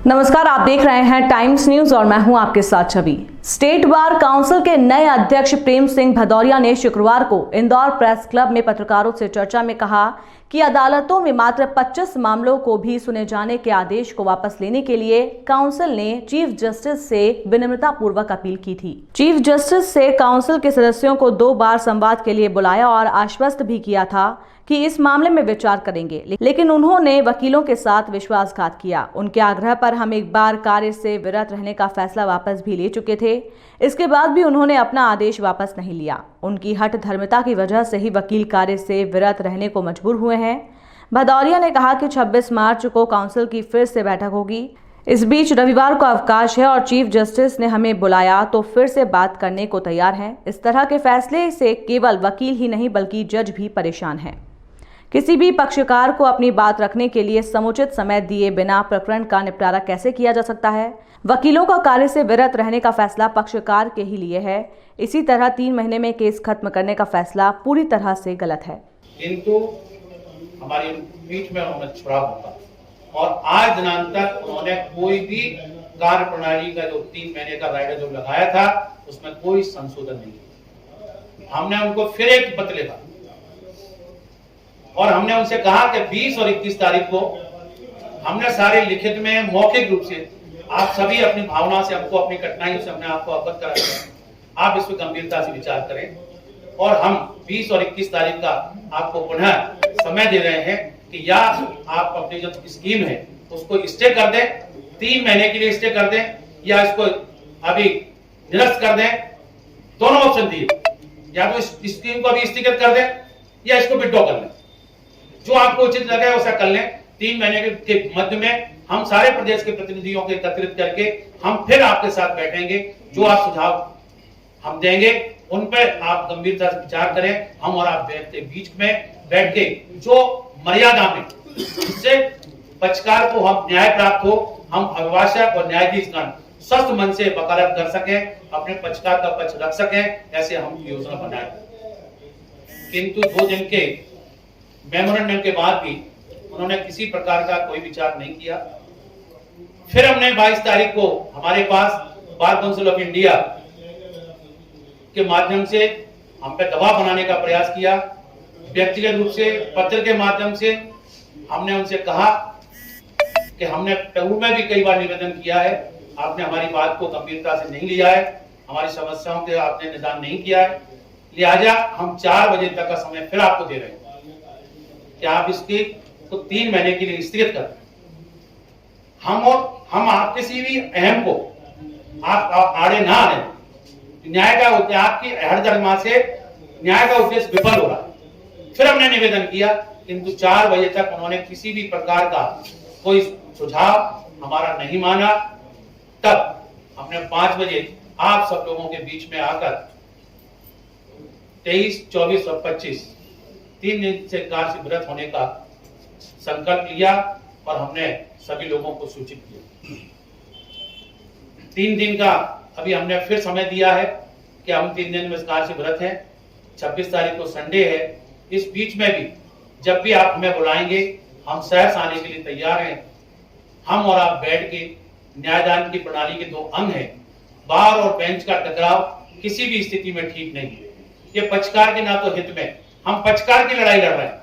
नमस्कार, आप देख रहे हैं टाइम्स न्यूज और मैं हूं आपके साथ छवि। स्टेट बार काउंसिल के नए अध्यक्ष प्रेम सिंह भदौरिया ने शुक्रवार को इंदौर प्रेस क्लब में पत्रकारों से चर्चा में कहा कि अदालतों में मात्र 25 मामलों को भी सुने जाने के आदेश को वापस लेने के लिए काउंसिल ने चीफ जस्टिस से विनम्रता पूर्वक अपील की थी। चीफ जस्टिस से काउंसिल के सदस्यों को 2 बार संवाद के लिए बुलाया और आश्वस्त भी किया था कि इस मामले में विचार करेंगे, लेकिन उन्होंने वकीलों के साथ विश्वासघात किया। उनके आग्रह पर हम एक बार कार्य से विरत रहने का फैसला वापस भी ले चुके थे। इसके बाद भी उन्होंने अपना आदेश वापस नहीं लिया। उनकी हठ धर्मिता की वजह से ही वकील कार्य से विरत रहने को मजबूर हुए हैं। भदौरिया ने कहा कि 26 मार्च को काउंसिल की फिर से बैठक होगी। इस बीच रविवार को अवकाश है और चीफ जस्टिस ने हमें बुलाया तो फिर से बात करने को तैयार हैं। इस तरह के फैसले से केवल वकील ही नहीं बल्कि जज भी परेशान हैं। किसी भी पक्षकार को अपनी बात रखने के लिए समुचित समय दिए बिना प्रकरण का निपटारा कैसे किया जा सकता है? वकीलों का कार्य से विरत रहने का फैसला पक्षकार के ही लिए है। इसी तरह 3 महीने में केस खत्म करने का फैसला पूरी तरह से गलत है। किंतु हमारी पीठ में उन्होंने छुड़ा होगा और आज दिनांक तक उन्होंने कोई भी कार्य प्रणाली का जो 3 महीने का राइडर जो लगाया था उसमें कोई संशोधन नहीं किया। हमने उनको फिर एक पत्र लिखा और हमने उनसे कहा कि 20 और 21 तारीख को हमने सारे लिखित में मौखिक रूप से आप सभी अपनी भावना से हमको अपनी कठिनाइयों से हमने आपको अवगत कराया। आप इस पर गंभीरता से विचार करें और हम 20 और 21 तारीख का आपको पुनः समय दे रहे हैं कि या आप अपनी जो स्कीम है उसको स्टे कर दें, 3 महीने के लिए स्टे कर दें, या इसको अभी निरस्त कर दें। दोनों ऑप्शन दिए, या तो इस स्कीम को अभी स्थगित कर दें या इसको विड्रॉ कर लें। जो आपको उचित लगे वैसा कर लें। 3 महीने के मध्य में हम सारे प्रदेश के प्रतिनिधियों को एकत्रित करके हम फिर आपके साथ बैठेंगे। जो आप सुझाव हम देंगे उन पर आप गंभीरता से विचार करें। हम और आप बैठते बीच में बैठ के जो मर्यादा में जिससे पक्षकार को हम न्याय प्राप्त हो, हम अभिभाषक और न्यायाधीशगण स्वस्थ मन से वकालत कर सकें, अपने पक्षकार का पक्ष रख सकें, ऐसे हम योजना बनाए। किंतु 2 दिन के मेमोरेंडम के बाद भी उन्होंने किसी प्रकार का कोई विचार नहीं किया। फिर हमने 22 तारीख को हमारे पास बार काउंसिल ऑफ इंडिया के माध्यम से हम पे दबाव बनाने का प्रयास किया। व्यक्तिगत रूप से पत्र के माध्यम से हमने उनसे कहा कि हमने पूर्व में भी कई बार निवेदन किया है, आपने हमारी बात को गंभीरता से नहीं लिया है, हमारी समस्याओं के आपने निदान नहीं किया है, लिहाजा हम 4 बजे तक का समय फिर आपको दे रहे हैं कि आप इसकी को 3 महीने के लिए स्थगित कर। हम आप किसी भी अहम को आप आड़े ना आने। न्याय का उद्देश्य आपकी हरदर्मा से न्याय का उद्देश्य विफल हो रहा है। फिर हमने निवेदन किया, किंतु 4 बजे तक उन्होंने किसी भी प्रकार का कोई सुझाव हमारा नहीं माना। तब हमने 5 बजे आप सब लोगों के बीच में आकर 23, 24 और 25 3 दिन से कार्य से विरत होने का संकल्प लिया और हमने सभी लोगों को सूचित किया। 3 दिन का अभी हमने फिर समय दिया है कि हम 3 दिन में कार्य से विरत हैं। 26 तारीख को संडे है। इस बीच में भी जब भी आप हमें बुलाएंगे हम सहर्ष आने के लिए तैयार हैं। हम और आप बैठ के न्यायदान की प्रणाली के 2 अंग हैं। बार और बेंच का टकराव किसी भी स्थिति में ठीक नहीं है। ये पक्षकार के ना तो हित में, हम पक्षकार की लड़ाई लड़ रहे हैं,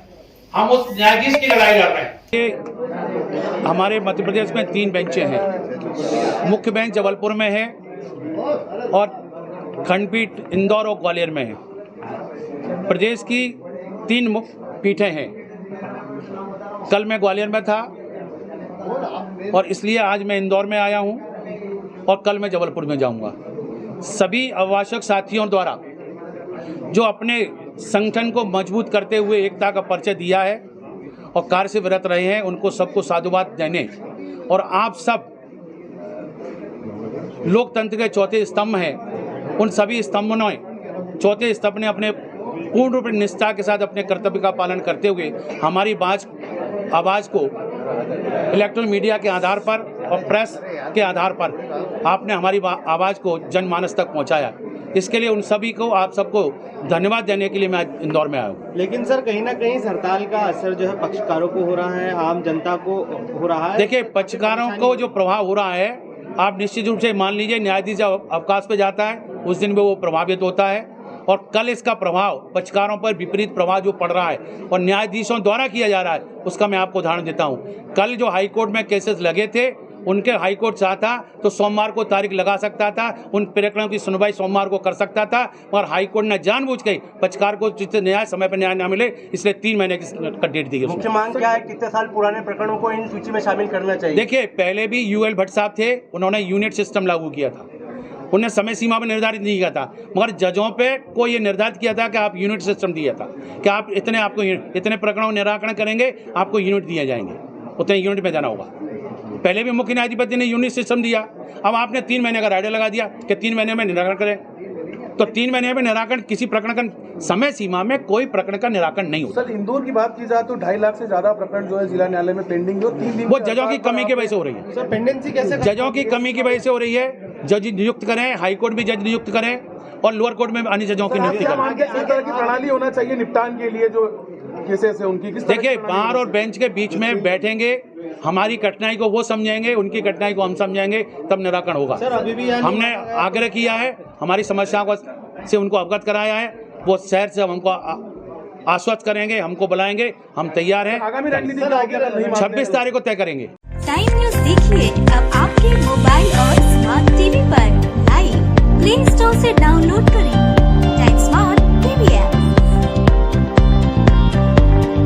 हम उस न्यायाधीश की लड़ाई लड़ रहे हैं। हमारे मध्य प्रदेश में 3 बेंचें हैं। मुख्य बेंच जबलपुर में है और खंडपीठ इंदौर और ग्वालियर में है। प्रदेश की 3 मुख्य पीठें हैं। कल मैं ग्वालियर में था और इसलिए आज मैं इंदौर में आया हूं और कल मैं जबलपुर में जाऊंगा। सभी अभिभाषक साथियों द्वारा जो अपने संगठन को मजबूत करते हुए एकता का परिचय दिया है और कार्य से विरत रहे हैं, उनको सबको साधुवाद देने और आप सब लोकतंत्र के 4थे स्तंभ हैं, उन सभी स्तंभों ने 4थे स्तंभ ने अपने पूर्ण रूप से निष्ठा के साथ अपने कर्तव्य का पालन करते हुए हमारी आवाज़ को इलेक्ट्रॉनिक मीडिया के आधार पर और प्रेस के आधार पर आपने हमारी आवाज़ को जनमानस तक पहुंचाया। इसके लिए उन सभी को, आप सबको धन्यवाद देने के लिए मैं आज इंदौर में आया हूँ। लेकिन सर कहीं ना कहीं इस हड़ताल का असर जो है पक्षकारों को हो रहा है, आम जनता को हो रहा है। देखिए, पक्षकारों को जो प्रभाव हो रहा है, आप निश्चित रूप से मान लीजिए न्यायाधीश जब अवकाश पे जाता है उस दिन भी वो प्रभावित होता है, और कल इसका प्रभाव पक्षकारों पर विपरीत प्रभाव जो पड़ रहा है और न्यायाधीशों द्वारा किया जा रहा है, उसका मैं आपको उदाहरण देता हूँ। कल जो हाईकोर्ट में केसेस लगे थे, उनके हाईकोर्ट चाहता तो सोमवार को तारीख लगा सकता था, उन प्रकरणों की सुनवाई सोमवार को कर सकता था, मगर हाईकोर्ट ने जानबूझ के पक्षकार को न्याय समय पर न्याय न मिले, इसलिए 3 महीने की डेट दी गई। मुख्य मांग क्या है, कितने साल पुराने प्रकरणों को इन सूची में शामिल करना चाहिए? देखिए, पहले भी यूएल भट्ट साहब थे, उन्होंने यूनिट सिस्टम लागू किया था, उन्हें समय सीमा में निर्धारित नहीं किया था, मगर जजों पे को ये निर्धारित किया था कि आप यूनिट सिस्टम दिया था कि आप इतने प्रकरणों का निराकरण करेंगे, आपको यूनिट दिए जाएंगे, उतने यूनिट में जाना होगा। पहले भी मुख्य न्यायाधिपति ने यूनिट सिस्टम दिया, अब आपने 3 महीने का राइडर लगा दिया कि 3 महीने में निराकरण करें, तो 3 महीने में निराकरण, किसी प्रकरण का समय सीमा में कोई प्रकरण का निराकरण नहीं होता। सर, इंदौर की बात की जाए तो 2.5 लाख से ज्यादा प्रकरण जो है जिला न्यायालय में पेंडिंग है, 3 दिन वो जजों की कमी की वजह से हो रही है। सर पेंडेंसी कैसे? जजों की कमी की वजह से हो रही है। जज नियुक्त करें, हाईकोर्ट भी जज नियुक्त करें और लोअर कोर्ट में अन्य जजों की नियुक्ति करें। इस तरह की प्रणाली होना चाहिए निपटान के लिए जो केसेस है उनकी। देखिए, बार और बेंच के बीच में बैठेंगे, हमारी कठिनाई को वो समझेंगे, उनकी कठिनाई को हम समझेंगे, तब निराकरण होगा। सर अभी भी हमने आग्रह किया है, हमारी समस्याओं को से उनको अवगत कराया है, वो शहर से हमको आश्वस्त करेंगे, हमको बुलाएंगे, हम तैयार हैं। आगामी रणनीति क्या होगी अगर नहीं मानते? 26 तारीख को तय करेंगे। टाइम न्यूज देखिए अब आपके मोबाइल और स्मार्ट टीवी पर लाइव प्ले स्टोर से डाउनलोड करें टाइम स्मार्ट टीवी ऐप।